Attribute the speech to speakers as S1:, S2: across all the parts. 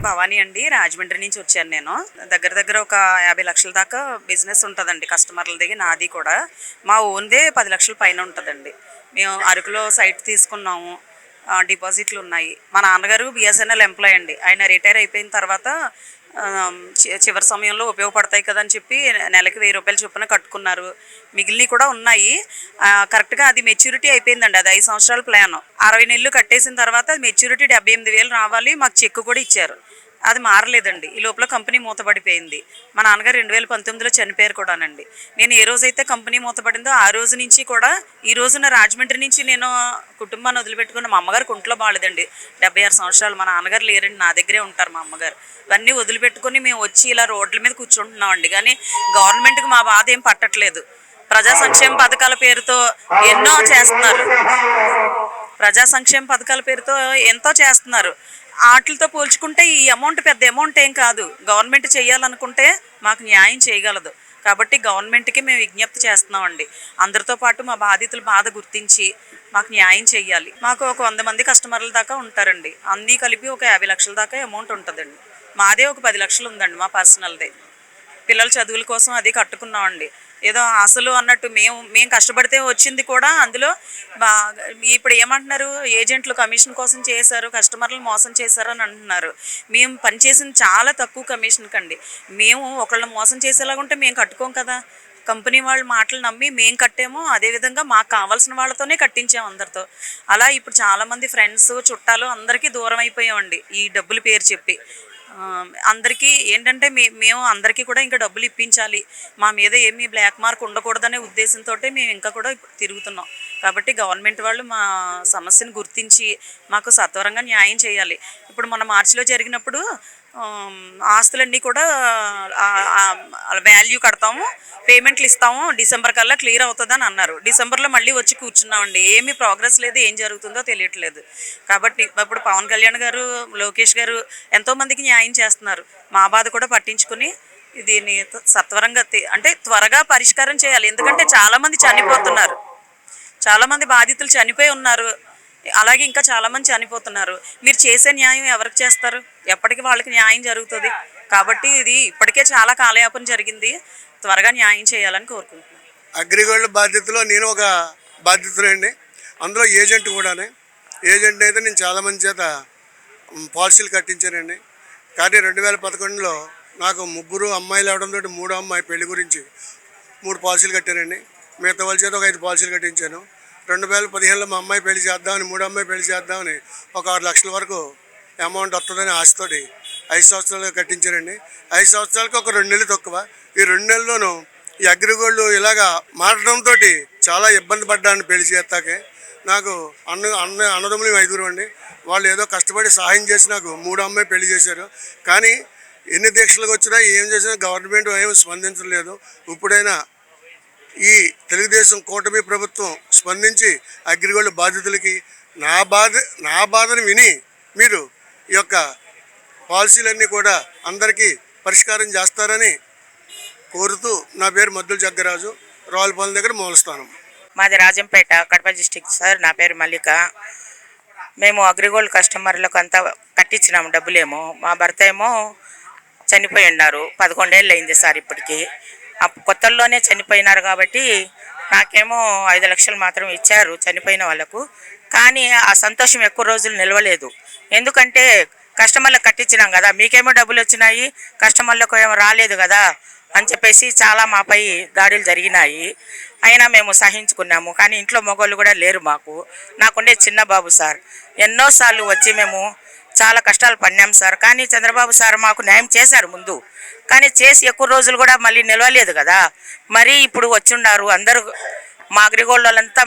S1: పేరు భవానీ అండి. రాజమండ్రి నుంచి వచ్చాను నేను. దగ్గర దగ్గర ఒక 50 లక్షల దాకా బిజినెస్ ఉంటుందండి కస్టమర్ల దగ్గర. నాది కూడా మా ఓన్దే 10 లక్షల పైన ఉంటుందండి. మేము అరకులో సైట్ తీసుకున్నాము. డిపాజిట్లు ఉన్నాయి. మా నాన్నగారు బిఎస్ఎన్ఎల్ ఎంప్లాయ్ అండి. ఆయన రిటైర్ అయిపోయిన తర్వాత చివరి సమయంలో ఉపయోగపడతాయి కదా అని చెప్పి నెలకి 1000 రూపాయలు చొప్పున కట్టుకున్నారు. మిగిలినవి కూడా ఉన్నాయి. కరెక్ట్గా అది మెచ్యూరిటీ అయిపోయిందండి. అది 5 సంవత్సరాల ప్లాన్. 60 నెలలు కట్టేసిన తర్వాత అది మెచ్యూరిటీ 78,000 రావాలి. మాకు చెక్ కూడా ఇచ్చారు. అది మారలేదండి. ఈ లోపల కంపెనీ మూతపడిపోయింది. మా నాన్నగారు 2019లో చనిపోయారు కూడానండి. నేను ఏ రోజైతే కంపెనీ మూతపడిందో ఆ రోజు నుంచి కూడా ఈ రోజున రాజమండ్రి నుంచి నేను కుటుంబాన్ని వదిలిపెట్టుకున్న. మా అమ్మగారికి ఒంట్లో బాగాలేదండి. 76 సంవత్సరాలు. మా నాన్నగారు లేరండి, నా దగ్గరే ఉంటారు మా అమ్మగారు. ఇవన్నీ వదిలిపెట్టుకుని మేము వచ్చి ఇలా రోడ్ల మీద కూర్చుంటున్నామండి. కానీ గవర్నమెంట్కి మా బాధ ఏం పట్టట్లేదు. ప్రజా సంక్షేమ పథకాల పేరుతో ఎన్నో చేస్తున్నారు. ప్రజా సంక్షేమ పథకాల పేరుతో ఎంతో చేస్తున్నారు. వాటితో పోల్చుకుంటే ఈ అమౌంట్ పెద్ద అమౌంట్ ఏం కాదు. గవర్నమెంట్ చేయాలనుకుంటే మాకు న్యాయం చేయగలదు. కాబట్టి గవర్నమెంట్కి మేము విజ్ఞప్తి చేస్తున్నామండి. అందరితో పాటు మా బాధితుల బాధ గుర్తించి మాకు న్యాయం చేయాలి. మాకు ఒక 100 మంది కస్టమర్ల దాకా ఉంటారండి. అన్నీ కలిపి ఒక 50 లక్షల దాకా అమౌంట్ ఉంటుందండి. మాదే ఒక 10 లక్షలు ఉందండి మా పర్సనల్దే. పిల్లల చదువుల కోసం అది కట్టుకున్నామండి. ఏదో ఆశలు అన్నట్టు మేము కష్టపడితే వచ్చింది కూడా అందులో. ఇప్పుడు ఏమంటున్నారు, ఏజెంట్లు కమిషన్ కోసం చేశారు, కస్టమర్లు మోసం చేశారు అని అంటున్నారు. మేము పనిచేసింది చాలా తక్కువ కమిషన్కి అండి. మేము ఒకళ్ళని మోసం చేసేలాగుంటే మేము కట్టుకోం కదా. కంపెనీ వాళ్ళ మాటలు నమ్మి మేము కట్టాము. అదేవిధంగా మాకు కావాల్సిన వాళ్ళతోనే కట్టించాము అందరితో. అలా ఇప్పుడు చాలామంది ఫ్రెండ్స్ చుట్టాలు అందరికీ దూరం అయిపోయామండి ఈ డబ్బులు పేరు చెప్పి. అందరికీ ఏంటంటే మేము అందరికీ కూడా ఇంకా డబ్బులు ఇప్పించాలి, మా మీద ఏమీ బ్లాక్ మార్క్ ఉండకూడదనే ఉద్దేశంతో మేము ఇంకా కూడా తిరుగుతున్నాం. కాబట్టి గవర్నమెంట్ వాళ్ళు మా సమస్యను గుర్తించి మాకు సత్వరంగా న్యాయం చేయాలి. ఇప్పుడు మన మార్చిలో జరిగినప్పుడు ఆస్తులన్నీ కూడా వాల్యూ కడతాము, పేమెంట్లు ఇస్తాము, డిసెంబర్ కల్లా క్లియర్ అవుతుందని అన్నారు. డిసెంబర్లో మళ్ళీ వచ్చి కూర్చున్నామండి. ఏమీ ప్రోగ్రెస్ లేదు, ఏం జరుగుతుందో తెలియట్లేదు. కాబట్టి ఇప్పుడు పవన్ కళ్యాణ్ గారు, లోకేష్ గారు ఎంతోమందికి న్యాయం చేస్తున్నారు. మా బాధ కూడా పట్టించుకుని దీన్ని సత్వరంగా అంటే త్వరగా పరిష్కారం చేయాలి. ఎందుకంటే చాలామంది చనిపోతున్నారు, చాలామంది బాధితులు చనిపోయి ఉన్నారు. అలాగే ఇంకా చాలామంది చనిపోతున్నారు. మీరు చేసే న్యాయం ఎవరికి చేస్తారు? ఎప్పటికీ వాళ్ళకి న్యాయం జరుగుతుంది. కాబట్టి ఇది ఇప్పటికే చాలా కాలయాపన జరిగింది. త్వరగా న్యాయం చేయాలని కోరుకుంటున్నాను.
S2: అగ్రిగోల్డ్ బాధ్యతలో నేను ఒక బాధ్యతనండి. అందులో ఏజెంట్ కూడానే. ఏజెంట్ అయితే నేను చాలామంది చేత పాలసీలు కట్టించానండి. కానీ 2011లో నాకు 3 అమ్మాయిలు అవడంతో 3వ అమ్మాయి పెళ్లి గురించి 3 పాలసీలు కట్టానండి. మిగతా వాళ్ళ చేత ఒక 5 పాలసీలు కట్టించాను. 2015లో మా అమ్మాయి పెళ్లి చేద్దామని, 3వ అమ్మాయి పెళ్లి చేద్దామని ఒక 6 లక్షల వరకు అమౌంట్ వస్తుందని ఆశతోటి 5 సంవత్సరాలు కట్టించానండి. 5 సంవత్సరాలకు ఒక 2 నెలలు తక్కువ. ఈ 2 నెలల్లోనూ ఈ అగ్రిగోల్డ్ ఇలాగా మారడంతో చాలా ఇబ్బంది పడ్డాను. పెళ్లి చేస్తాకే నాకు అన్నదమ్ములు 5 అండి. వాళ్ళు ఏదో కష్టపడి సహాయం చేసి నాకు 3వ అమ్మాయి పెళ్లి చేశారు. కానీ ఎన్ని దీక్షలకు వచ్చినా ఏం చేసినా గవర్నమెంట్ ఏం స్పందించలేదు. ఇప్పుడైనా ఈ తెలుగుదేశం కూటమి ప్రభుత్వం స్పందించి అగ్రిగోల్డ్ బాధితులకి నా బాధను విని మీరు ఈ యొక్క పాలసీలన్నీ కూడా అందరికీ పరిష్కారం చేస్తారని కోరుతూ, నా పేరు మద్దుల జగ్గరాజు, రావులపాలెం దగ్గర మూలస్థానం.
S3: మాది రాజంపేట, కడప డిస్టిక్ సార్. నా పేరు మల్లిక. మేము అగ్రిగోల్డ్ కస్టమర్లకు అంతా కట్టించినాము డబ్బులేమో. మా భర్త ఏమో చనిపోయి ఉన్నారు. 11 ఏళ్ళు అయింది సార్ ఇప్పటికి. కొత్తల్లోనే చనిపోయినారు కాబట్టి నాకేమో 5 లక్షలు మాత్రం ఇచ్చారు చనిపోయిన వాళ్ళకు. కానీ ఆ సంతోషం ఎక్కువ రోజులు నిలవలేదు. ఎందుకంటే కస్టమర్లకు కట్టించినాం కదా, మీకేమో డబ్బులు వచ్చినాయి, కస్టమర్లకు ఏమో రాలేదు కదా అని చెప్పేసి చాలా మాపై దాడులు జరిగినాయి. అయినా మేము సహించుకున్నాము. కానీ ఇంట్లో మగవాళ్ళు కూడా లేరు మాకు. నాకుండే చిన్న బాబు సార్. ఎన్నోసార్లు వచ్చి మేము చాలా కష్టాలు పడినాం సార్. కానీ చంద్రబాబు సార్ మాకు న్యాయం చేశారు ముందు. కానీ చేసి ఎక్కువ రోజులు కూడా మళ్ళీ నిలవలేదు కదా. మరి ఇప్పుడు వచ్చిన్నారు అందరూ. మా అగ్రిగోల్డ్ వాళ్ళంతా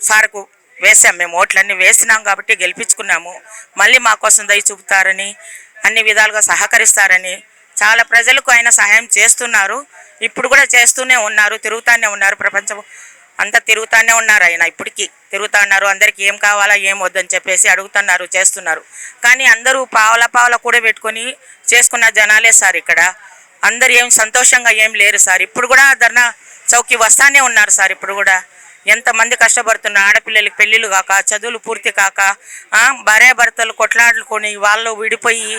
S3: సార్కు వేసాం, మేము ఓట్లన్నీ వేసినాం కాబట్టి గెలిపించుకున్నాము. మళ్ళీ మా కోసం దయ చూపుతారని, అన్ని విధాలుగా సహకరిస్తారని చాలా ప్రజలకు ఆయన సహాయం చేస్తున్నారు. ఇప్పుడు కూడా చేస్తూనే ఉన్నారు, తిరుగుతూనే ఉన్నారు. ప్రపంచం అంతా తిరుగుతూనే ఉన్నారు. ఆయన ఇప్పటికీ తిరుగుతూ ఉన్నారు. అందరికీ ఏం కావాలా ఏం వద్దని చెప్పేసి అడుగుతున్నారు, చేస్తున్నారు. కానీ అందరూ పావల కూడా పెట్టుకొని చేసుకున్న జనాలే సార్. ఇక్కడ అందరు ఏం సంతోషంగా ఏం లేరు సార్. ఇప్పుడు కూడా ధర్నా చౌకీ వస్తానే ఉన్నారు సార్. ఇప్పుడు కూడా ఎంతమంది కష్టపడుతున్న ఆడపిల్లలకి పెళ్ళిళ్ళు కాక చదువులు పూర్తి కాక భార్యాభర్తలు కొట్లాడుకొని వాళ్ళు విడిపోయి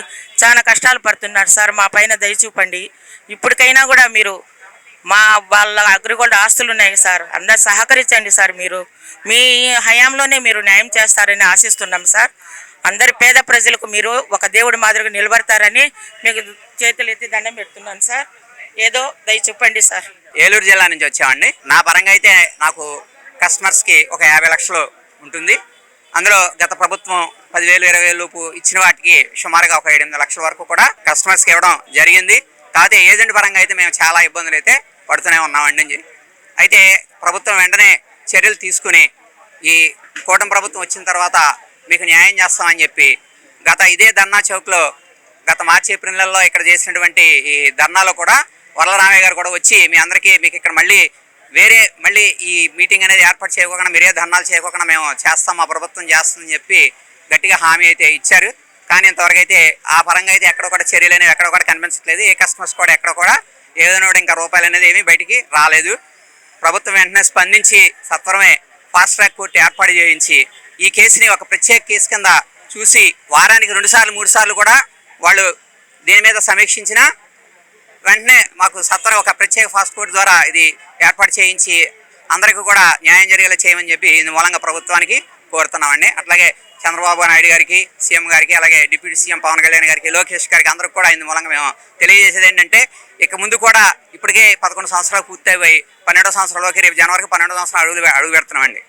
S3: చాలా కష్టాలు పడుతున్నారు సార్. మా పైన దయ చూపండి. ఇప్పటికైనా కూడా మీరు వాళ్ళ అగ్రిగోల్డ్ ఆస్తులు ఉన్నాయి సార్, అందరు సహకరించండి సార్. మీరు మీ హయాంలోనే మీరు న్యాయం చేస్తారని ఆశిస్తున్నాం సార్. అందరి పేద ప్రజలకు మీరు ఒక దేవుడి మాదిరిగా నిలబడతారని మీకు చేతులు ఎత్తి దండం పెడుతున్నాను సార్. ఏదో దయ చూపండి సార్.
S4: ఏలూరు జిల్లా నుంచి వచ్చామండి. నా పరంగా అయితే నాకు కస్టమర్స్కి ఒక 50 లక్షలు ఉంటుంది. అందులో గత ప్రభుత్వం 10,000 20,000 లోపు ఇచ్చిన వాటికి సుమారుగా ఒక 7-8 లక్షల వరకు కూడా కస్టమర్స్కి ఇవ్వడం జరిగింది. కాకపోతే ఏజెంట్ పరంగా అయితే మేము చాలా ఇబ్బందులు అయితే పడుతూనే ఉన్నామండి. అయితే ప్రభుత్వం వెంటనే చర్యలు తీసుకుని ఈ కూటమి ప్రభుత్వం వచ్చిన తర్వాత మీకు న్యాయం చేస్తామని చెప్పి ఇదే ధర్నా చౌక్లో గత మార్చి ఏప్రిల్ నెలలో ఇక్కడ చేసినటువంటి ఈ ధర్నాలో కూడా వరలరామయ్య గారు కూడా వచ్చి మీకు ఇక్కడ మళ్ళీ ఈ మీటింగ్ అనేది ఏర్పాటు చేయకుండా మీరే ధర్నాలు చేయకుండా మేము చేస్తాం, మా ప్రభుత్వం చేస్తుందని చెప్పి గట్టిగా హామీ అయితే ఇచ్చారు. కానీ ఇంతవరకు అయితే ఆ పరంగా అయితే ఎక్కడ కూడా చర్యలు అనేవి ఎక్కడ కూడా కనిపించట్లేదు. ఏ కస్టమర్స్ కూడా ఎక్కడ కూడా ఏదైనా ఇంకా రూపాయలు అనేది ఏమీ బయటికి రాలేదు. ప్రభుత్వం వెంటనే స్పందించి సత్వరమే ఫాస్ట్ ట్రాక్ కోర్టు ఏర్పాటు చేయించి ఈ కేసుని ఒక ప్రత్యేక కేసు కింద చూసి వారానికి 2 సార్లు 3 సార్లు కూడా వాళ్ళు దీని మీద సమీక్షించిన వెంటనే మాకు సత్వరం ఒక ప్రత్యేక ఫాస్ట్ కోర్టు ద్వారా ఇది ఏర్పాటు చేయించి అందరికీ కూడా న్యాయం జరిగేలా చేయమని చెప్పి ఇందు మూలంగా ప్రభుత్వానికి కోరుతున్నామండి. అట్లాగే చంద్రబాబు నాయుడు గారికి, సీఎం గారికి, అలాగే డిప్యూటీ సీఎం పవన్ కళ్యాణ్ గారికి, లోకేష్ గారికి అందరికి కూడా ఇందు మూలంగా మేము తెలియజేసేది ఏంటంటే ఇక ముందు కూడా ఇప్పటికే 11 సంవత్సరాలు పూర్తయిపోయి 12వ సంవత్సరంలోకి రేపు జనవరికి 12వ సంవత్సరం అడుగు పెడుతున్నామండి.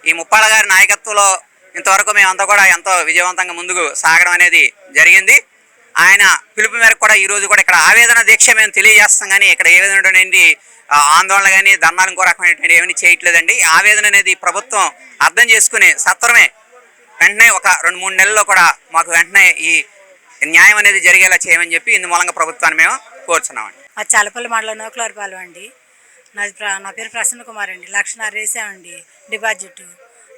S4: ఈ ముప్పాళ్ళ గారి నాయకత్వంలో ఇంతవరకు మేమంతా కూడా ఎంతో విజయవంతంగా ముందుకు సాగడం అనేది జరిగింది. ఆయన పిలుపు మేరకు కూడా ఈరోజు కూడా ఇక్కడ ఆవేదన దీక్ష మేము తెలియజేస్తాం. కానీ ఇక్కడ ఏ విధమైనటువంటి ఆందోళన కానీ ధర్నాలు ఇంకో రకమైనటువంటి ఏమీ చేయట్లేదండి. ఈ ఆవేదన అనేది ప్రభుత్వం అర్థం చేసుకుని సత్వరమే వెంటనే ఒక 2-3 నెలల్లో కూడా మాకు వెంటనే ఈ న్యాయం అనేది జరిగేలా చేయమని చెప్పి ఇందు మూలంగా ప్రభుత్వాన్ని మేము కోరుచున్నామండి.
S5: మా చలపల్లి మండలం నోకులవరపాలెం అండి. నా పేరు ప్రసన్న కుమార్ అండి. 1,00,000 వేసామండి డిపాజిట్.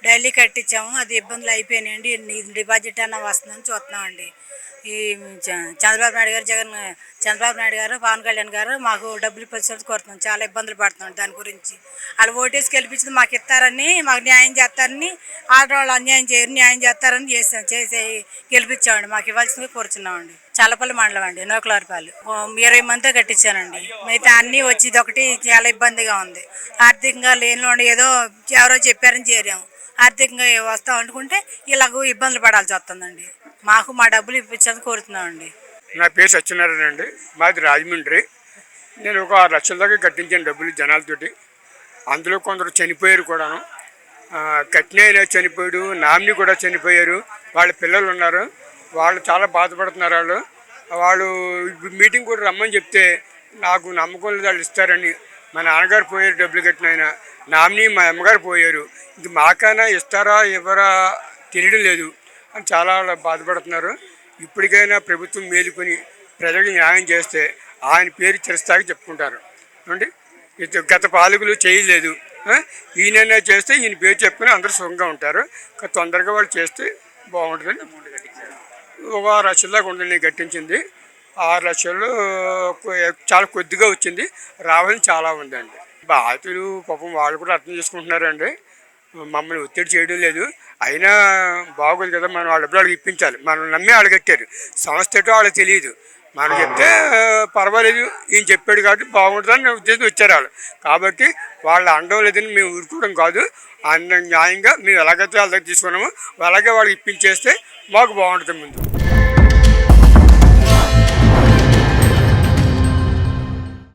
S5: డైలీ కట్టించాము, అది ఇబ్బందులు అయిపోయినాయండి. డిపాజిట్ అన్న వస్తుందని చూస్తున్నామండి. ఈ చంద్రబాబు నాయుడు గారు పవన్ కళ్యాణ్ గారు మాకు డబ్బులు ఇప్పించాలని కోరుతున్నాం. చాలా ఇబ్బందులు పడుతున్నాం దాని గురించి. వాళ్ళు ఓటేసి గెలిపించింది మాకు ఇస్తారని, మాకు న్యాయం చేస్తారని, ఆడవాళ్ళు అన్యాయం చేయరు న్యాయం చేస్తారని చేసి గెలిపించామండి. మాకు ఇవ్వాల్సిందిగా కోరుచున్నామండి. చల్లపల్లి మండలం అండి, నోకులవరపాలెం. 20 మందితో కట్టించానండి. మిగతా అన్నీ వచ్చేది ఒకటి చాలా ఇబ్బందిగా ఉంది. ఆర్థికంగా లేనిలో ఏదో ఎవరో చెప్పారని చేరాము. ఆర్థికంగా వస్తాం అనుకుంటే ఇలాగ ఇబ్బందులు పడాల్సి వస్తుందండి. మాకు మా డబ్బులు ఇప్పించాలని కోరుతున్నామండి.
S6: నా పేరు సత్యనారాయణ అండి. మాది రాజమండ్రి. నేను ఒక 6 లక్షల దాకా కట్టించాను డబ్బులు జనాలతోటి. అందులో కొందరు చనిపోయారు కూడాను. కట్టిన చనిపోయాడు, నామిని కూడా చనిపోయారు. వాళ్ళ పిల్లలు ఉన్నారు, వాళ్ళు చాలా బాధపడుతున్నారు. వాళ్ళు మీటింగ్ కూడా రమ్మని చెప్తే నాకు నమ్మకం లేదు వాళ్ళు ఇస్తారని. మా నాన్నగారు పోయారు డబ్బులు కట్టిన ఆయన, నామిని మా అమ్మగారు పోయారు. ఇంక మాకైనా ఇస్తారా ఇవ్వరా తెలియడం లేదు అని చాలా బాధపడుతున్నారు. ఇప్పటికైనా ప్రభుత్వం మేలుకొని ప్రజలకు న్యాయం చేస్తే ఆయన పేరు చిరస్థాయికి చెప్పుకుంటారు అండి. గత పాలకులు చేయలేదు, ఈయనైనా చేస్తే ఈయన పేరు చెప్పుకొని అందరూ సుఖంగా ఉంటారు. తొందరగా వాళ్ళు చేస్తే బాగుంటుందని ఒక 6 లక్షల దాకా ఉందని నేను కట్టించింది. 6 లక్షలు చాలా కొద్దిగా వచ్చింది, రావాలని చాలా ఉందండి. బాధితులు పాపం వాళ్ళు కూడా అర్థం చేసుకుంటున్నారండి. మమ్మల్ని ఒత్తిడి చేయడం లేదు. అయినా బాగోదు కదా, మనం వాళ్ళ డబ్బులు వాళ్ళకి ఇప్పించాలి. మనం నమ్మి వాళ్ళు కట్టారు. సంస్థ ఏంటో వాళ్ళకి తెలియదు. మనం చెప్తే పర్వాలేదు, ఈయన చెప్పాడు కాబట్టి బాగుంటుందని ఉద్దేశం వచ్చారు వాళ్ళు. కాబట్టి వాళ్ళ అండం లేదని మేము ఊరుకోవడం కాదు, న్యాయంగా మేము ఎలాగైతే వాళ్ళ దగ్గర తీసుకున్నామో అలాగే వాళ్ళకి ఇప్పించేస్తే మాకు బాగుంటుంది ముందు.